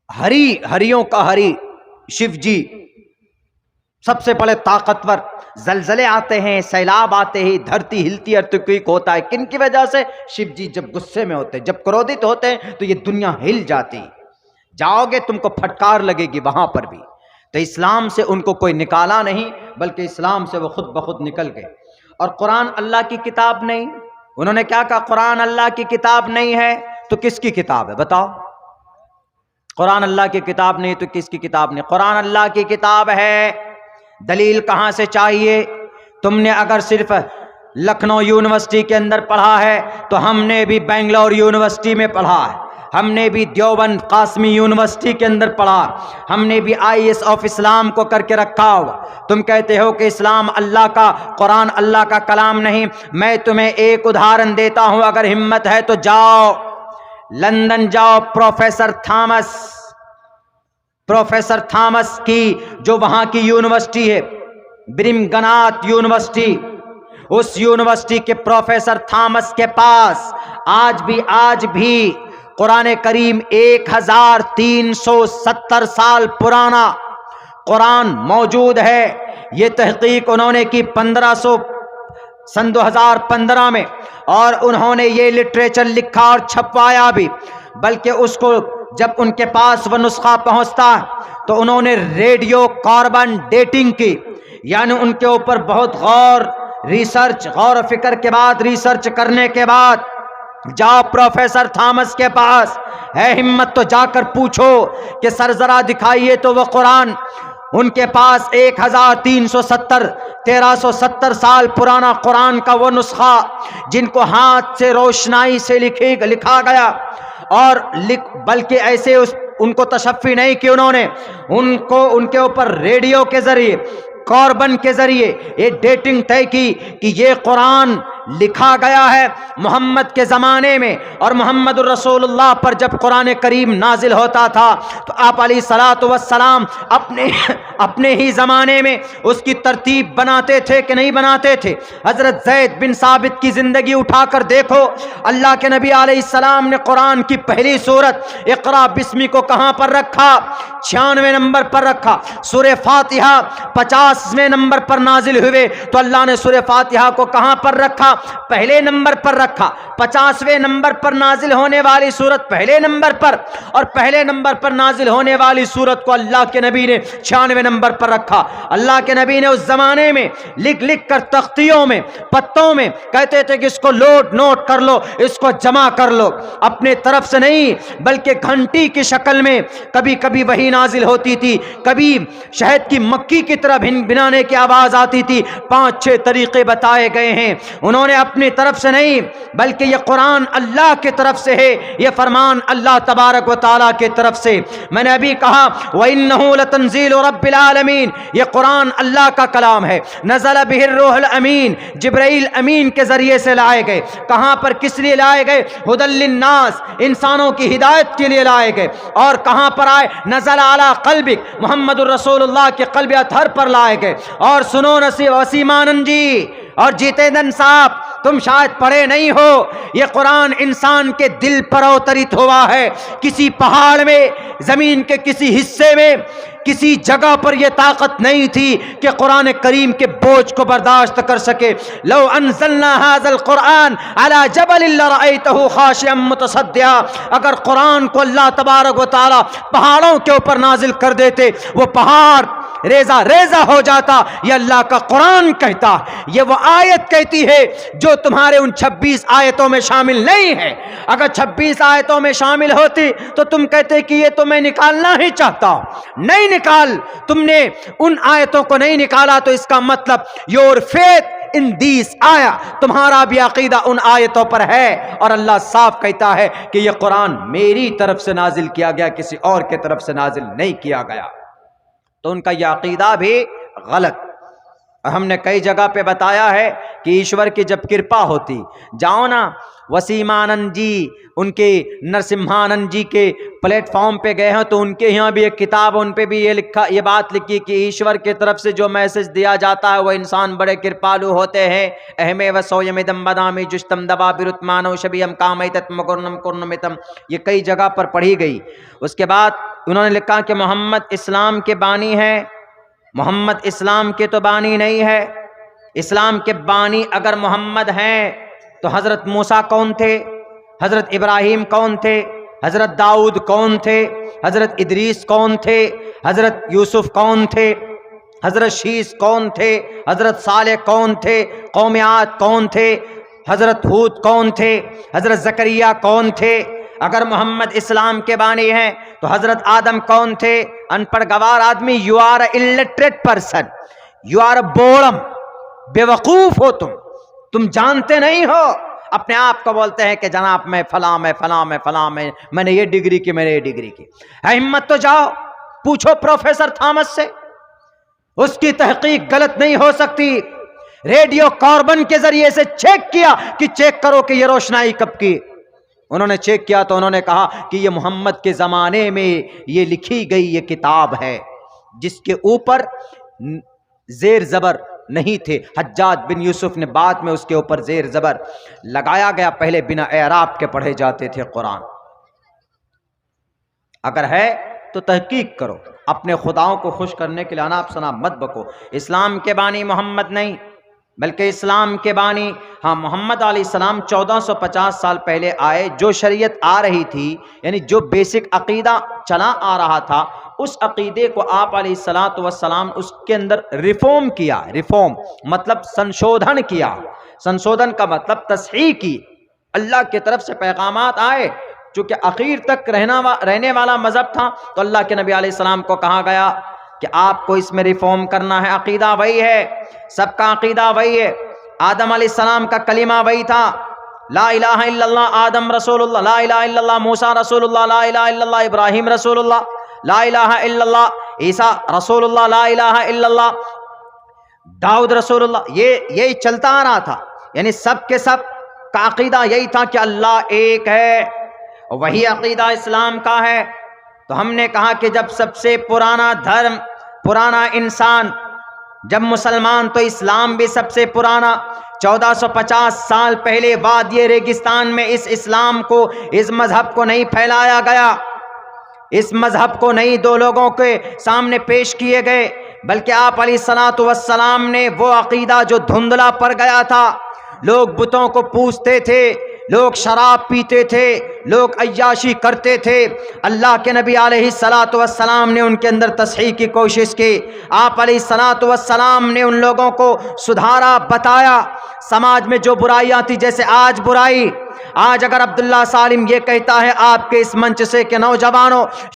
ہریوں کا ہری شیو جی سب سے بڑے طاقتور، زلزلے آتے ہیں، سیلاب آتے ہیں، دھرتی ہلتی، ارتھکویک ہوتا ہے، کن کی وجہ سے؟ شیو جی جب غصے میں ہوتے ہیں، جب کرودت ہوتے ہیں تو یہ دنیا ہل جاتی، جاؤ گے تم کو پھٹکار لگے گی وہاں پر بھی۔ تو اسلام سے ان کو کوئی نکالا نہیں، بلکہ اسلام سے وہ خود بخود نکل گئے۔ اور قرآن اللہ کی کتاب نہیں، انہوں نے کیا کہا؟ قرآن اللہ کی کتاب نہیں ہے تو کس کی کتاب ہے بتاؤ؟ قرآن اللہ کی کتاب نہیں تو کس کی کتاب نہیں؟ قرآن اللہ کی کتاب ہے۔ دلیل کہاں سے چاہیے؟ تم نے اگر صرف لکھنؤ یونیورسٹی کے اندر پڑھا ہے تو ہم نے بھی بنگلور یونیورسٹی میں پڑھا ہے، ہم نے بھی دیوبند قاسمی یونیورسٹی کے اندر پڑھا، ہم نے بھی IAS آف اسلام کو کر کے رکھا ہوا۔ تم کہتے ہو کہ اسلام اللہ کا، قرآن اللہ کا کلام نہیں۔ میں تمہیں ایک ادھارن دیتا ہوں، اگر ہمت ہے تو جاؤ لندن جاؤ، پروفیسر تھامس کی جو وہاں کی یونیورسٹی ہے برمنگھم یونیورسٹی، اس یونیورسٹی کے پروفیسر تھامس کے پاس آج بھی قرآن کریم 1370 سال پرانا قرآن موجود ہے۔ یہ تحقیق انہوں نے کی سن 2015 میں، اور انہوں نے یہ لٹریچر لکھا اور چھپوایا بھی، بلکہ اس کو جب ان کے پاس وہ نسخہ پہنچتا تو انہوں نے ریڈیو کاربن ڈیٹنگ کی، یعنی ان کے اوپر بہت غور و فکر کے بعد، ریسرچ کرنے کے بعد، جاؤ پروفیسر تھامس کے پاس، ہے ہمت تو جا کر پوچھو کہ سر ذرا دکھائیے تو وہ قرآن۔ ان کے پاس 1370 سال پرانا قرآن کا وہ نسخہ، جن کو ہاتھ سے روشنائی سے لکھا گیا، اور بلکہ ایسے ان کو تشفی نہیں کہ انہوں نے ان کے اوپر ریڈیو کے ذریعے، کاربن کے ذریعے یہ ڈیٹنگ طے کی کہ یہ قرآن لکھا گیا ہے محمد کے زمانے میں، اور محمد الرسول اللہ پر جب قرآن کریم نازل ہوتا تھا تو آپ علیہ الصلوۃ والسلام اپنے ہی زمانے میں اس کی ترتیب بناتے تھے کہ نہیں بناتے تھے؟ حضرت زید بن ثابت کی زندگی اٹھا کر دیکھو، اللہ کے نبی علیہ السلام نے قرآن کی پہلی سورت اقرا بسمی کو کہاں پر رکھا؟ 96 نمبر پر رکھا۔ سورہ فاتحہ 50ویں نمبر پر نازل ہوئے تو اللہ نے سورہ فاتحہ کو کہاں پر رکھا؟ پہلے نمبر پر رکھا۔ 50ویں نمبر پر نازل ہونے والی سورت پہلے نمبر پر، اور پہلے نمبر پر نازل ہونے والی سورت کو اللہ کے نبی نے 96 نمبر پر رکھا۔ اللہ کے نبی نے اس زمانے میں لکھ کر تختیوں میں، پتوں میں کہتے تھے کہ اس کو نوٹ کر لو، اس کو جمع کر لو، اپنے طرف سے نہیں بلکہ گھنٹی کی شکل میں کبھی کبھی وہی نازل ہوتی تھی، کبھی شہد کی مکھی کی طرح بنانے کی آواز آتی تھی۔ 5-6 طریقے بتائے گئے ہیں۔ انہوں نے اپنی طرف سے نہیں بلکہ یہ قرآن اللہ کی طرف سے ہے، یہ فرمان اللہ تبارک و تعالیٰ کی طرف سے۔ میں نے ابھی کہا وَإِنَّهُ لَتَنزِيلُ رَبِّ الْعَالَمِينَ، یہ قرآن اللہ کا کلام ہے۔ نزل بہ الروح الامین، جبرائیل امین کے ذریعے سے لائے گئے۔ کہاں پر کس لیے لائے گئے؟ ھدی للناس، انسانوں کی ہدایت کے لیے لائے گئے۔ اور کہاں پر آئے؟ نزل علی قلبک، محمد الرسول اللہ کے قلب اطہر پر لائے گئے۔ اور سنو وسیم آنند جی اور جیتیندر صاحب، تم شاید پڑھے نہیں ہو، یہ قرآن انسان کے دل پر اوترت ہوا ہے۔ کسی پہاڑ میں، زمین کے کسی حصے میں، کسی جگہ پر یہ طاقت نہیں تھی کہ قرآن کریم کے بوجھ کو برداشت کر سکے۔ لو انزلنا هذا القرآن على جبل لرأيته خاشعا متصدعا، اگر قرآن کو اللہ تبارک و تعالی پہاڑوں کے اوپر نازل کر دیتے، وہ پہاڑ ریزہ ریزہ ہو جاتا۔ یہ اللہ کا قرآن کہتا، یہ وہ آیت کہتی ہے جو تمہارے ان 26 آیتوں میں شامل نہیں ہے۔ اگر 26 آیتوں میں شامل ہوتی تو تم کہتے کہ یہ تو میں نکالنا ہی چاہتا ہوں، نہیں نکال، تم نے ان آیتوں کو نہیں نکالا تو اس کا مطلب your faith in these آیا، تمہارا بھی عقیدہ ان آیتوں پر ہے۔ اور اللہ صاف کہتا ہے کہ یہ قرآن میری طرف سے نازل کیا گیا، کسی اور کی طرف سے نازل نہیں کیا گیا۔ تو ان کا یہ عقیدہ بھی غلط۔ ہم نے کئی جگہ پہ بتایا ہے کہ ایشور کی جب کرپا ہوتی، جاؤ نا وسیم آنند جی، ان کے نرسمہانند جی کے پلیٹ فارم پہ گئے ہیں تو ان کے یہاں بھی ایک کتاب، ان پہ بھی یہ بات لکھی کہ ایشور کی طرف سے جو میسج دیا جاتا ہے وہ انسان بڑے کرپالو ہوتے ہیں۔ اہمے و سویمدم بدامی جشتم دبا برتمانو شبیم کامیتت مکرنم کرنمتم، یہ کئی جگہ پر پڑھی گئی۔ اس کے بعد انہوں نے لکھا کہ محمد اسلام کے بانی ہے، محمد اسلام کے تو بانی نہیں ہے۔ اسلام کے بانی اگر محمد ہیں تو حضرت موسیٰ کون تھے، حضرت ابراہیم کون تھے، حضرت داؤد کون تھے، حضرت ادریس کون تھے، حضرت یوسف کون تھے، حضرت شیس کون تھے، حضرت صالح کون تھے، قوم عاد کون تھے، حضرت ہود کون تھے، حضرت زکریا کون تھے۔ اگر محمد اسلام کے بانی ہیں تو حضرت آدم کون تھے؟ ان پڑھ گوار آدمی، you are a illiterate person، you are a بوڑم، بے وقوف ہو تم جانتے نہیں ہو، اپنے آپ کو بولتے ہیں کہ جناب میں فلاں میں فلاں میں فلاں میں نے یہ ڈگری کی، میں نے یہ ڈگری کی۔ ہے ہمت تو جاؤ پوچھو پروفیسر تھامس سے، اس کی تحقیق غلط نہیں ہو سکتی۔ ریڈیو کاربن کے ذریعے سے چیک کیا کہ چیک کرو کہ یہ روشنائی کب کی، انہوں نے چیک کیا تو انہوں نے کہا کہ یہ محمد کے زمانے میں یہ لکھی گئی یہ کتاب ہے، جس کے اوپر زیر زبر نہیں تھے۔ حجاج بن یوسف نے بعد میں اس کے اوپر زیر زبر لگایا گیا، پہلے بنا اعراب کے پڑھے جاتے تھے قرآن۔ اگر ہے تو تحقیق کرو، اپنے خداؤں کو خوش کرنے کے لیے اناپ شناپ مت بکو۔ اسلام کے بانی محمد نہیں بلکہ اسلام کے بانی محمد علیہ السلام 1450 سال پہلے آئے۔ جو شریعت آ رہی تھی، یعنی جو بیسک عقیدہ چلا آ رہا تھا، اس عقیدے کو آپ علیہ الصلوۃ والسلام اس کے اندر ریفارم کیا۔ ریفارم مطلب سنشودھن کیا، سنشودھن کا مطلب تصحیح کی۔ اللہ کی طرف سے پیغامات آئے، چونکہ اخیر تک رہنے والا مذہب تھا، تو اللہ کے نبی علیہ السلام کو کہا گیا کہ آپ کو اس میں ریفارم کرنا ہے۔ عقیدہ وہی ہے، سب کا عقیدہ وہی ہے۔ آدم علیہ السلام کا کلمہ وہی تھا، لا الہ الا اللہ، آدم رسول اللہ، لا الہ الا اللہ، موسیٰ رسول اللہ، لا الہ الا اللہ، ابراہیم رسول اللہ، لا الہ الا اللہ، عیسیٰ رسول اللہ، لا الہ الا اللہ، داؤد رسول اللہ۔ یہی چلتا آ رہا تھا، یعنی سب کے سب کا عقیدہ یہی تھا کہ اللہ ایک ہے، وہی عقیدہ اسلام کا ہے۔ تو ہم نے کہا کہ جب سب سے پرانا دھرم، پرانا انسان جب مسلمان، تو اسلام بھی سب سے پرانا۔ 1450 سال پہلے وادی ریگستان میں اس اسلام کو، اس مذہب کو نہیں پھیلایا گیا، اس مذہب کو نہیں دو لوگوں کے سامنے پیش کیے گئے، بلکہ آپ علیہ الصلوۃ والسلام نے وہ عقیدہ جو دھندلا پڑ گیا تھا، لوگ بتوں کو پوجتے تھے، لوگ شراب پیتے تھے، لوگ عیاشی کرتے تھے، اللہ کے نبی علیہ الصلوۃ والسلام نے ان کے اندر تصحیح کی کوشش کی۔ آپ علیہ الصلوۃ والسلام نے ان لوگوں کو سدھارا، بتایا۔ سماج میں جو برائیاں تھی، جیسے آج برائی، آج اگر عبداللہ سالم یہ کہتا ہے آپ کے اس منچ سے کہ نوجوانوں